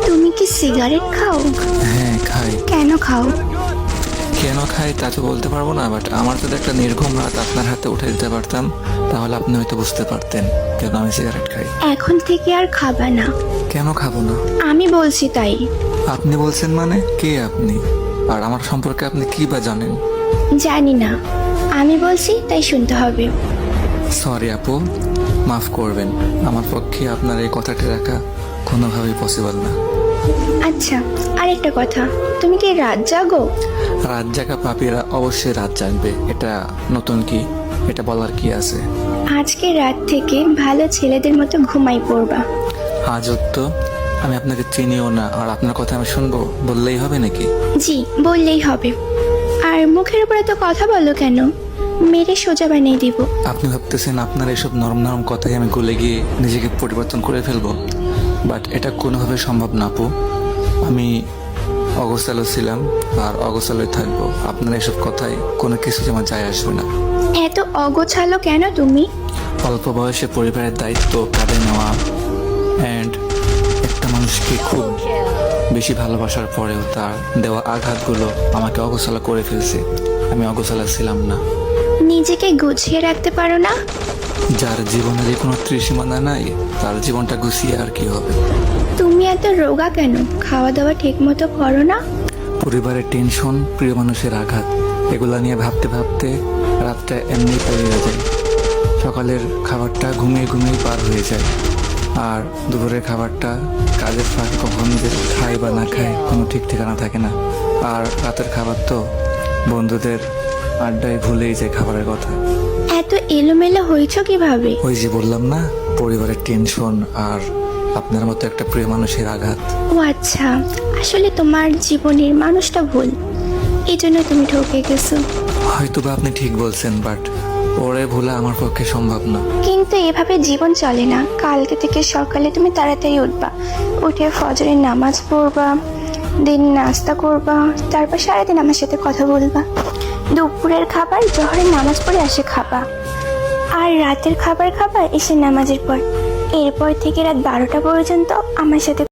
তুমি কি সিগারেট খাও? হ্যাঁ খাই। কেন খাও? কেন খাই তা তো বলতে পারবো না, বাট আমার যদি একটা নির্ঘুম রাত আপনার হাতে উঠে দিতে পারতাম তাহলে আপনি হয়তো বুঝতে পারতেন কেন আমি সিগারেট খাই। এখন থেকে আর খাবা না। কেন খাবো না? আমি বলছি তাই। আপনি বলছেন মানে? কে আপনি? আর আমার সম্পর্কে আপনি কি বা জানেন? জানি না, আমি বলছি তাই শুনতে হবে। সরি আপু, মাফ করবেন, আমার পক্ষে আপনার এই কথাটি রাখা কোনোভাবেই পসিবল না। আচ্ছা, আরেকটা কথা, তুমি কি রাত জাগো? রাত জাগা পাপীরা অবশ্যই রাত জাগবে, এটা নতুন কি? এটা বলার কি আছে? আজকে রাত থেকে ভালো ছেলেদের মতো ঘুমাই পড়বা। আজও তো আমি আপনাকে চিনিও না, আর আপনার কথা আমি শুনবো বললেই হবে নাকি? জি, বললেই হবে। আর মুখের উপরে তো কথা বলো কেন? মেরে সোজা বানিয়ে দিব। আপনি ভাবতেছেন আপনার এসব নরম নরম কথাই আমি গলে গিয়ে নিজেকে পরিবর্তন করে ফেলবো, বাট এটা কোনোভাবে সম্ভব না আপু। আমি অগোছালো ছিলাম আর অগোছালোই থাকবো, আপনার এসব কথায় কোনো কিছু আমার যায় আসবে না। এত অগোছালো কেন তুমি? অল্প বয়সে পরিবারের দায়িত্ব কাঁধে নেওয়া অ্যান্ড একটা মানুষকে খুব বেশি ভালোবাসার পরেও তার দেওয়া আঘাতগুলো আমাকে অগোছালো করে ফেলছে। আমি অগোছালো ছিলাম না। নিজেকে গুছিয়ে রাখতে পারো না? যার জীবনের কোনো ত্রিসীমানা নাই তার জীবনটা গুছিয়ে আর কি হবে? তুমি এত রোগা কেন? খাওয়া দাওয়া ঠিক মতো করো না? পরিবারের টেনশন, প্রিয় মানুষের আঘাত, এগুলা নিয়ে ভাবতে ভাবতে রাতটা এমনি পেরিয়ে যায়। সকালের খাবারটা ঘুমিয়ে ঘুমিয়ে পার হয়ে যায়, আর দুপুরের খাবারটা কাজের ফাঁকে কখন যে খাই বা না খাই কোনো ঠিক ঠিকানা থাকে না। আর রাতের খাবার তো বন্ধুদের আড্ডায় ভুলেই যায় খাবারের কথা। এত এলোমেলো হয়েছো কিভাবে? ওই যে বললাম না, পরিবারের টেনশন আর আপনার মতো একটা প্রিয় মানুষের আঘাত। ও আচ্ছা, আসলে তোমার জীবনের মানুষটা ভুল, এই জন্য তুমি ঠকে গেছো। হয়তো বা আপনি ঠিক বলছেন, বাট ওরে ভোলা আমার পক্ষে সম্ভব না। কিন্তু এভাবে জীবন চলে না। কালকে থেকে সকালে তুমি তাড়াতাড়ি উঠবা, উঠে ফজরের নামাজ পড়বা, দিন নাস্তা করবা, তারপর সারাদিন আমার সাথে কথা বলবা। দুপুরের খাবার জোহরের নামাজ পড়ে এসে খাবা, আর রাতের খাবার খাবা এসে নামাজের পর। এরপর থেকে রাত 12টা পর্যন্ত আমার সাথে